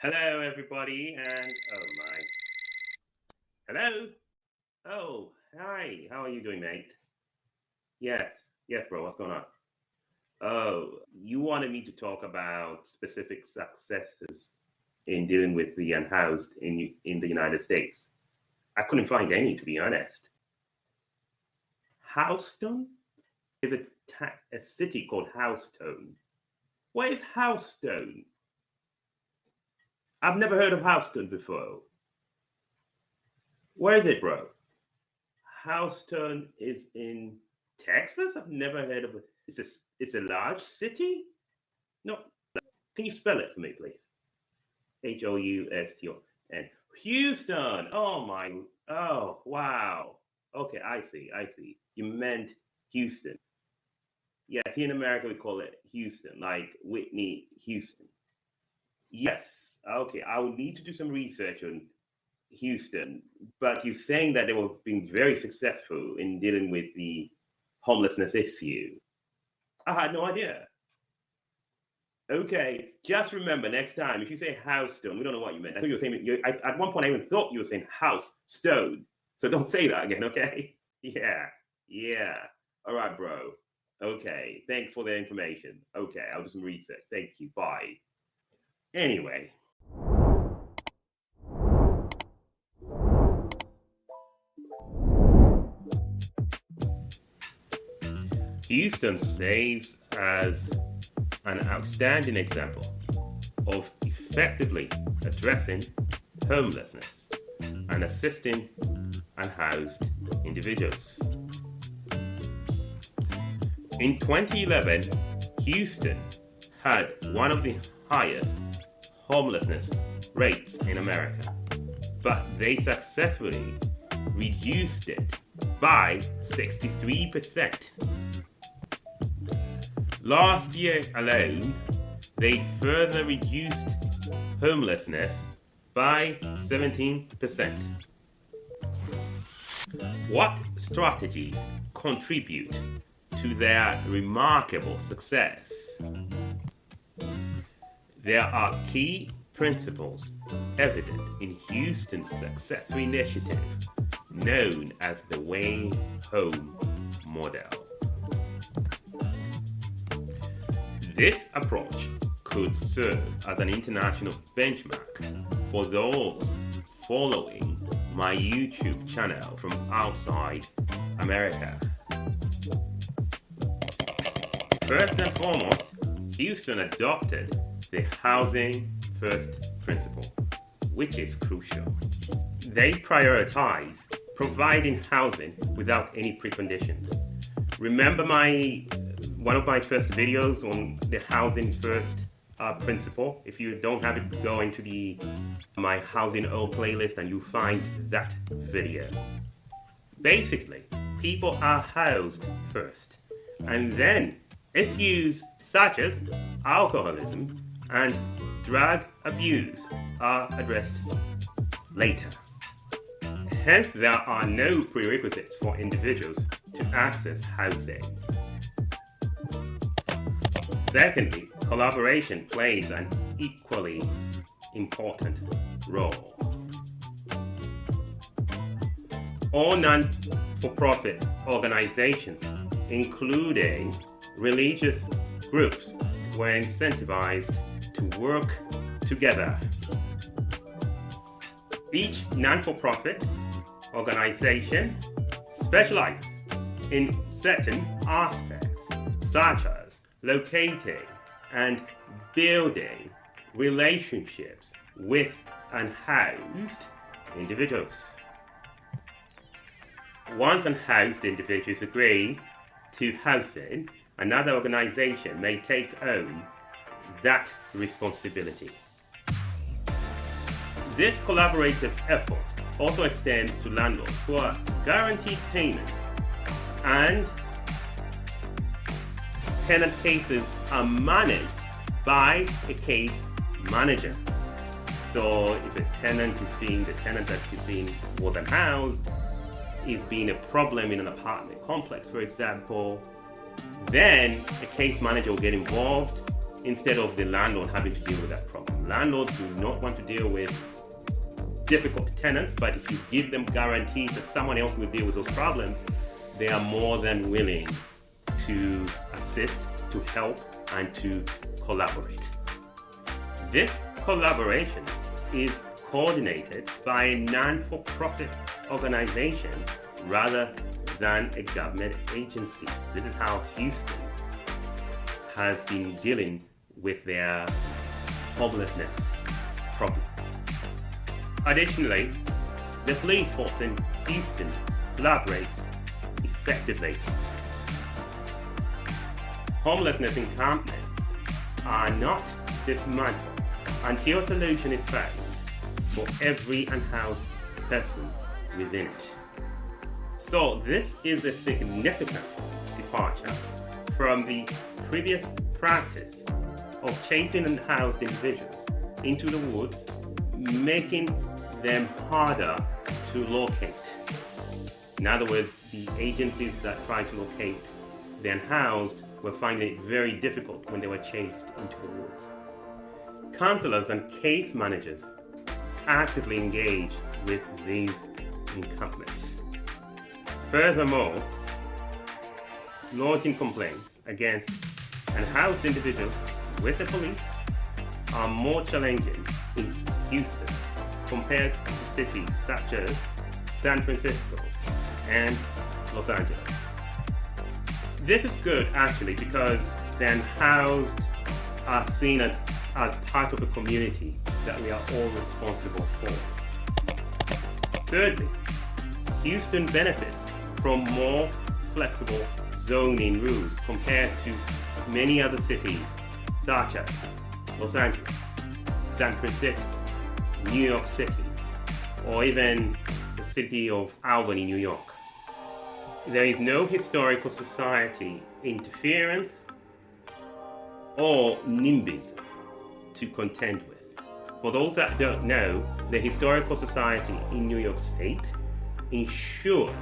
Hello, everybody, and oh my. Hello? Oh, hi. How are you doing, mate? Yes, yes, bro. What's going on? Oh, you wanted me to talk about specific successes in dealing with the unhoused in the United States. I couldn't find any, to be honest. Houston? There's a city called Houston. Where is Houston? I've never heard of Houston before. Where is it, bro? Houston is in Texas. I've never heard of it. It's a large city. No, can you spell it for me, please? Houston. Houston. Oh my. Oh wow. Okay, I see. I see. You meant Houston. Yes, here in America we call it Houston, like Whitney Houston. Yes. Okay, I will need to do some research on Houston, but you're saying that they were being very successful in dealing with the homelessness issue. I had no idea. Okay, just remember next time if you say house stone, we don't know what you meant. I thought you were saying at one point I even thought you were saying house stone. So don't say that again, okay? Yeah, yeah. All right, bro. Okay, thanks for the information. Okay, I'll do some research. Thank you. Bye. Anyway, Houston saves as an outstanding example of effectively addressing homelessness and assisting unhoused individuals. In 2011, Houston had one of the highest homelessness rates in America, but they successfully reduced it by 63%. Last year alone, they further reduced homelessness by 17%. What strategies contribute to their remarkable success? There are key principles evident in Houston's successful initiative known as the Way Home model. This approach could serve as an international benchmark for those following my YouTube channel from outside America. First and foremost, Houston adopted the housing first principle, which is crucial. They prioritize providing housing without any preconditions. Remember one of my first videos on the housing first principle? If you don't have it, go into my housing old playlist and you find that video. Basically, people are housed first, and then issues such as alcoholism and drug abuse are addressed later. Hence, there are no prerequisites for individuals to access housing. Secondly, collaboration plays an equally important role. All non-for-profit organizations, including religious groups, were incentivized to work together. Each non-for-profit organization specializes in certain aspects, such as locating and building relationships with unhoused individuals. Once unhoused individuals agree to housing, another organization may take on that responsibility. This collaborative effort also extends to landlords who are guaranteed payment, and tenant cases are managed by a case manager. So if the tenant that is being was unhoused is being a problem in an apartment complex, for example, then a case manager will get involved instead of the landlord having to deal with that problem. Landlords do not want to deal with difficult tenants, but if you give them guarantees that someone else will deal with those problems, they are more than willing to assist, to help, and to collaborate. This collaboration is coordinated by a non-for-profit organization rather than a government agency. This is how Houston has been dealing with their homelessness problems. Additionally, the police force in Houston collaborates effectively. Homelessness encampments are not dismantled until a solution is found for every unhoused person within it. So this is a significant departure from the previous practice of chasing unhoused individuals into the woods, making them harder to locate. In other words, the agencies that try to locate the unhoused were finding it very difficult when they were chased into the woods. Counselors and case managers actively engage with these encampments. Furthermore, lodging complaints against unhoused individuals with the police are more challenging in Houston compared to cities such as San Francisco and Los Angeles. This is good actually because the unhoused are seen as part of the community that we are all responsible for. Thirdly, Houston benefits from more flexible zoning rules compared to many other cities such as Los Angeles, San Francisco, New York City, or even the city of Albany, New York. There is no historical society interference or NIMBYism to contend with. For those that don't know, the Historical Society in New York State ensures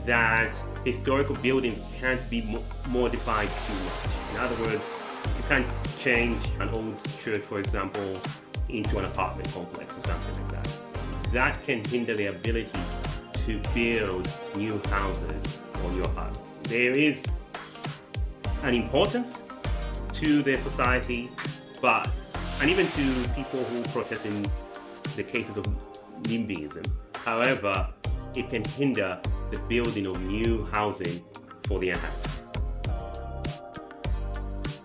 that historical buildings can't be modified too much. In other words, you can't change an old church, for example, into an apartment complex or something like that. That can hinder the ability to build new houses or new apartments. There is an importance to the society, and even to people who protest in the cases of NIMBYism. However, it can hinder the building of new housing for the unhoused.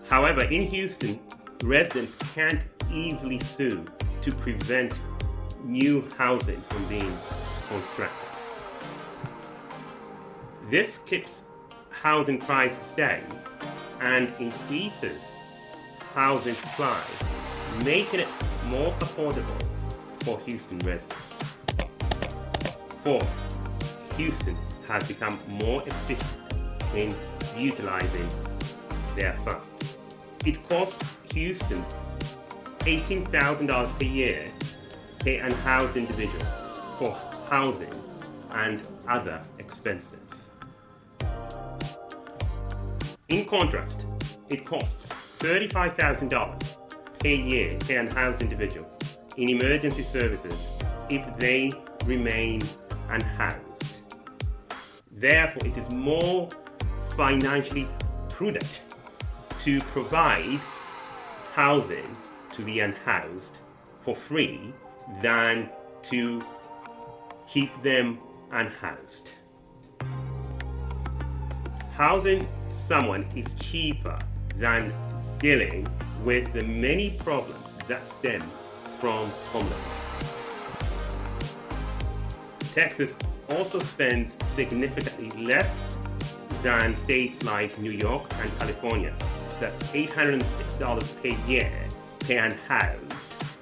However, in Houston, residents can't easily sue to prevent new housing from being constructed. This keeps housing prices down and increases housing supply, making it more affordable for Houston residents. Fourth, Houston has become more efficient in utilizing their funds. It costs Houston $18,000 per year per unhoused individual for housing and other expenses. In contrast, it costs $35,000 per year per unhoused individual in emergency services if they remain unhoused. Therefore, it is more financially prudent to provide housing to the unhoused for free than to keep them unhoused. Housing someone is cheaper than dealing with the many problems that stem from homelessness. Texas also spends significantly less than states like New York and California. That's $806 per year per unhoused,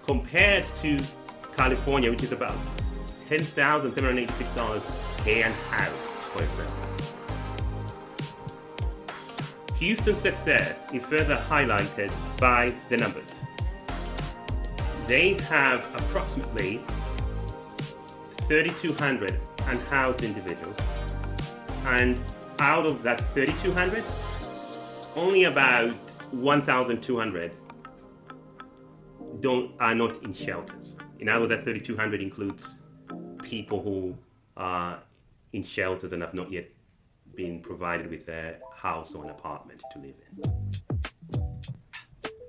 compared to California, which is about $10,786 per unhoused, for example. Houston's success is further highlighted by the numbers. They have approximately 3,200 unhoused individuals, and out of that 3,200, only about 1,200 are not in shelters. In other words, that 3,200 includes people who are in shelters and have not yet been provided with a house or an apartment to live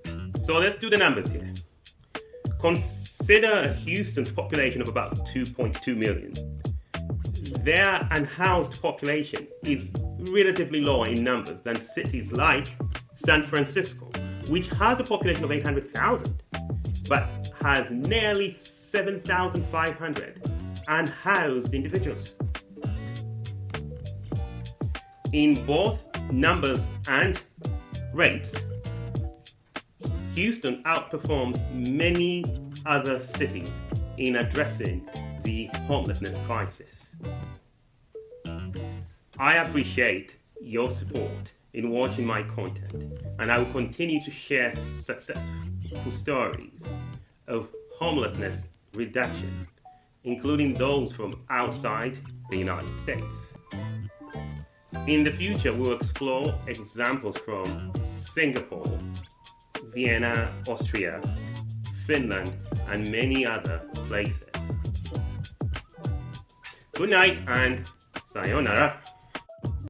in. So let's do the numbers here. Consider Houston's population of about 2.2 million. Their unhoused population is relatively lower in numbers than cities like San Francisco, which has a population of 800,000, but has nearly 7,500 unhoused individuals. In both numbers and rates, Houston outperforms many other cities in addressing the homelessness crisis. I appreciate your support in watching my content, and I will continue to share successful stories of homelessness reduction, including those from outside the United States. In the future, we'll explore examples from Singapore, Vienna, Austria, Finland, and many other places. Good night and sayonara.